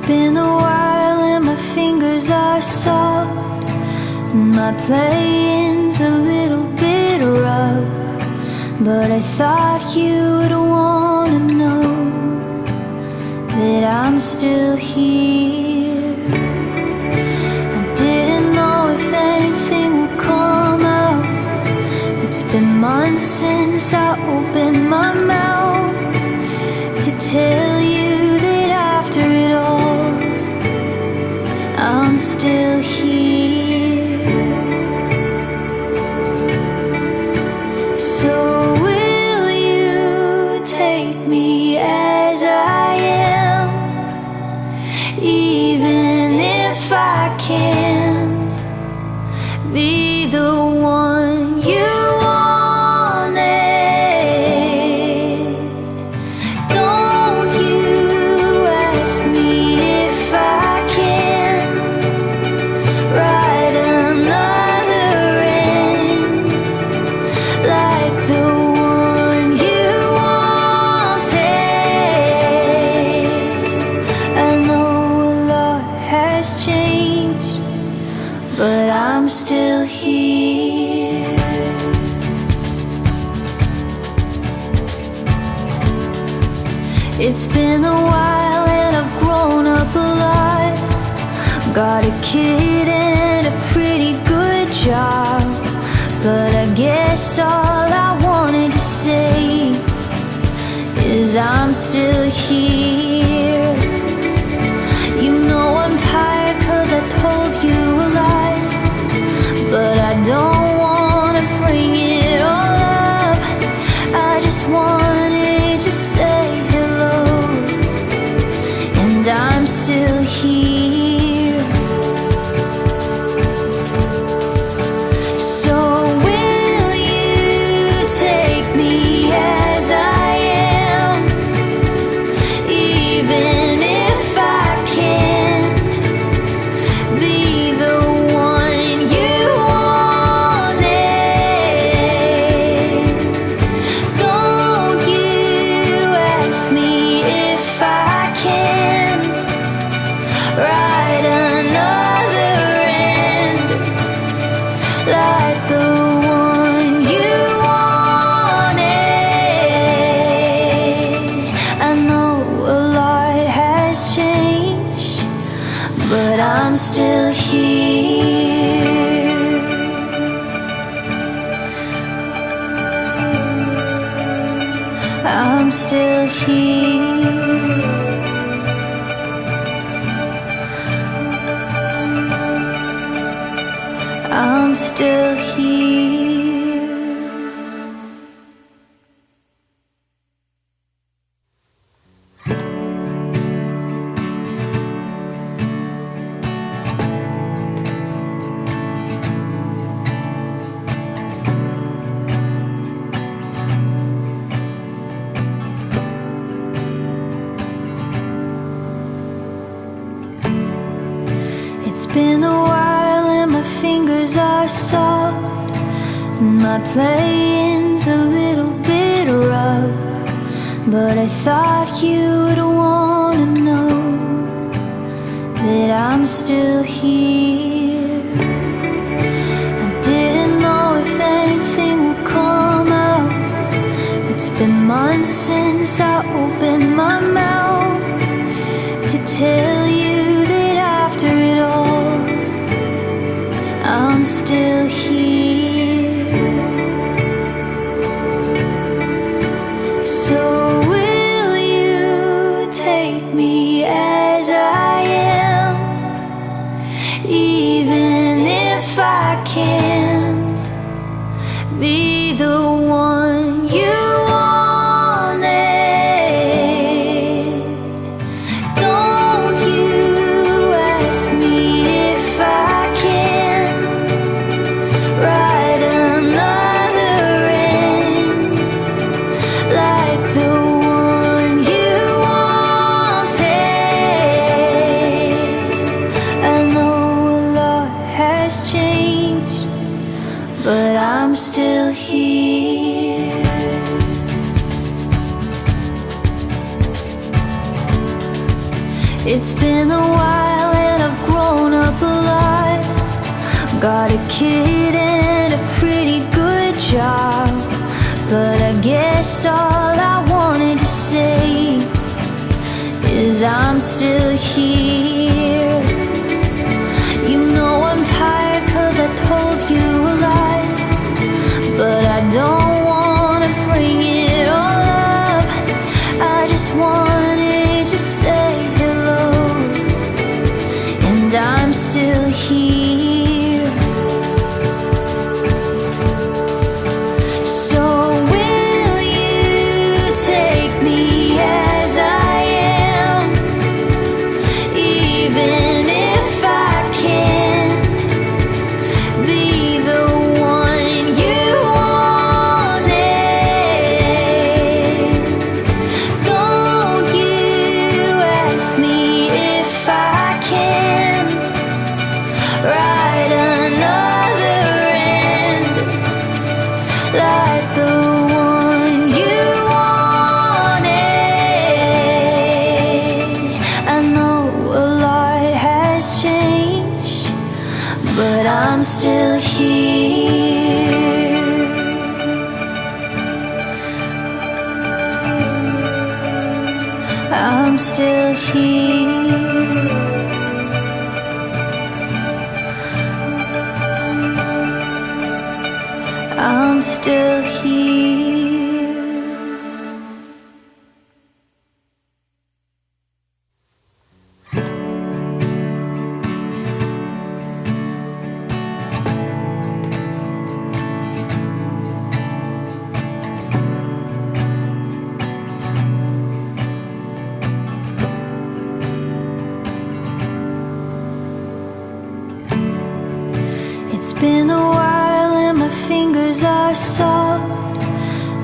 been a while and my fingers are soft, and my playing's a little bit rough, but I thought you would wanna know that I'm still here. I didn't know if anything would come out. It's been months since I opened my mouth to tell you that after it all, I'm still here. So will you take me as I am, even if I can't be the one you wanted? Don't you ask me if I can write another end like the one you wanted. I know a lot has changed, but I'm still here. It's been a while and I've grown up a lot. Got a kid and a pretty good job, but I guess all I wanted to say is I'm still here. You know I'm tired 'cause I told you a lot, but I don't wanna bring it all up. I just wanted to say hello, and I'm still here. So will you take me as I am, even if I can't be the one you wanted? Don't you ask me if I can write another end like the one you wanted. I know a lot has changed, but I'm still here. I'm still here. I'm still here. It's been a while and my fingers are soft, and my playing's a little bit rough, but I thought you would wanna know that I'm still here. I didn't know if anything would come out. It's been months since I opened my mouth to tell you that after it all, I'm still here. So will you take me as I am, even if I can't be the one you wanted? Don't you ask me if I can write another end like the one you wanted. I know a lot has changed, but I'm still here. It's been a while and I've grown up a lot. Got a kid and a pretty good job, but I guess all I wanted to say is I'm still here. You know I'm tired 'cause I told you a lot, but I don't wanna bring it all up. I just wanted to say hello, and I'm still here. So will you take me as I am, even if I can't be the one you wanted? Don't you ask me if I can write another end like the one you wanted. I know a lot has changed, but I'm still here. I'm still here. I'm still here. It's been a while and my fingers are soft,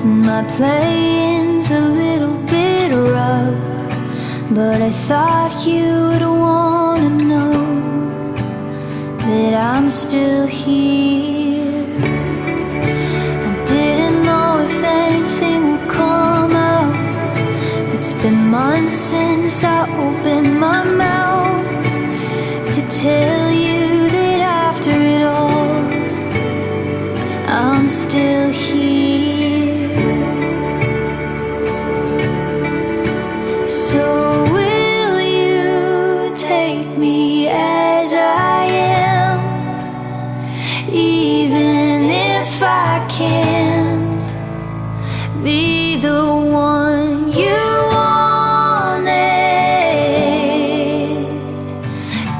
and my playing's a little bit rough, but I thought you'd wanna know that I'm still here. I didn't know if anything would come out. It's been months since I opened my mouth to tell you that after it all, I'm still here. So will you take me as I am, even if I can't be the one you wanted?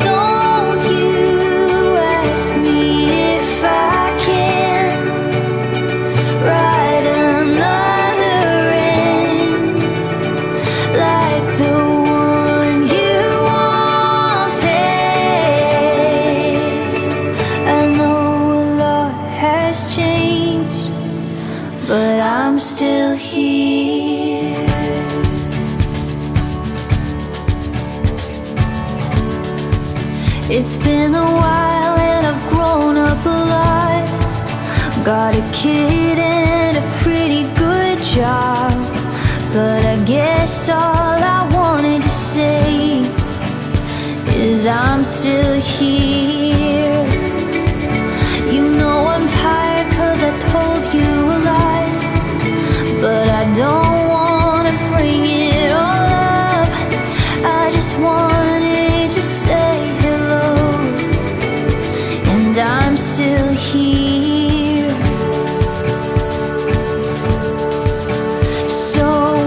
Don't you ask me if I can write another end like the one you wanted. I know a lot has changed, but I'm still here. It's been a while and I've grown up a lot. Got a kid and a pretty good job, but I guess all I wanted to say is I'm still here. You know I'm tired 'cause I told you a lot, but I don't wanna bring it all up. I just wanted to say hello, and I'm still here. So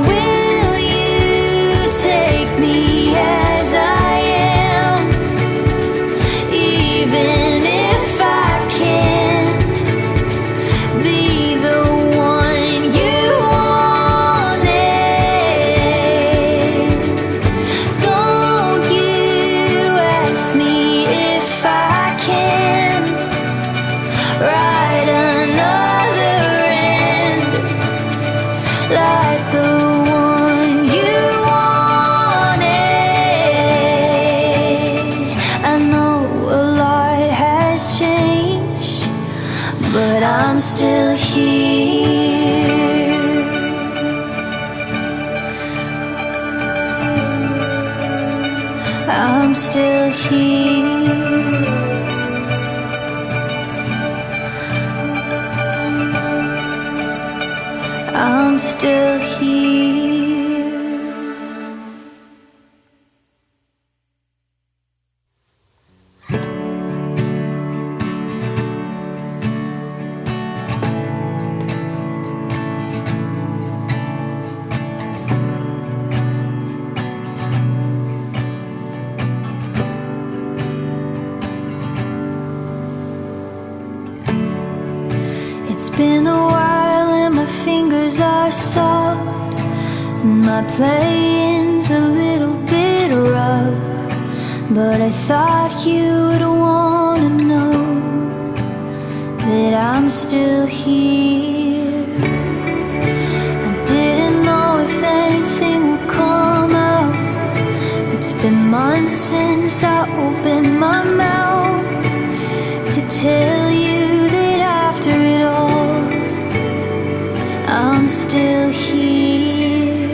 will you take me as I am, even if I can't be the one you wanted? Don't you ask me if I can write another end like the one you wanted. I know a lot has changed, but I'm still here. I'm still here. I'm still here. It's been a while and my fingers are soft, and my playing's a little bit rough, but I thought you would wanna know that I'm still here. I didn't know if anything would come out. It's been months since I opened my mouth to tell you that after it all, I'm still here.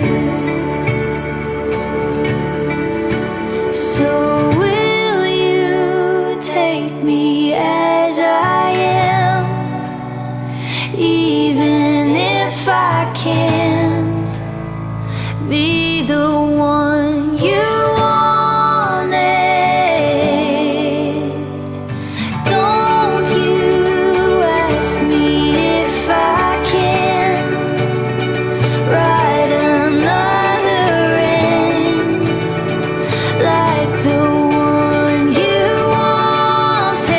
So will you take me as I am, even if I can't be the one you wanted? Don't you ask me if I can write another end like the one you wanted.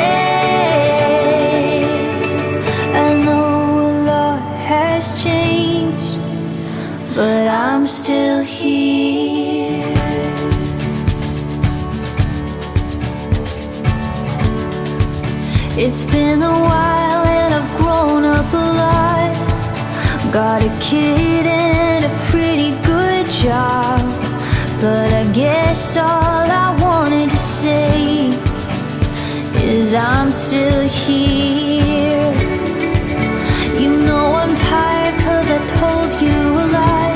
I know a lot has changed, but I'm still here. It's been a while and I've grown up a lot. Got a kid and a pretty good job, but I guess all I wanted to say is I'm still here. You know I'm tired 'cause I told you a lot,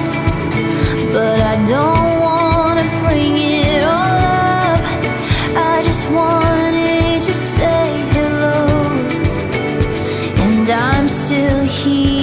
but I don't wanna bring it all up. I just wanted to say hello, and I'm still here.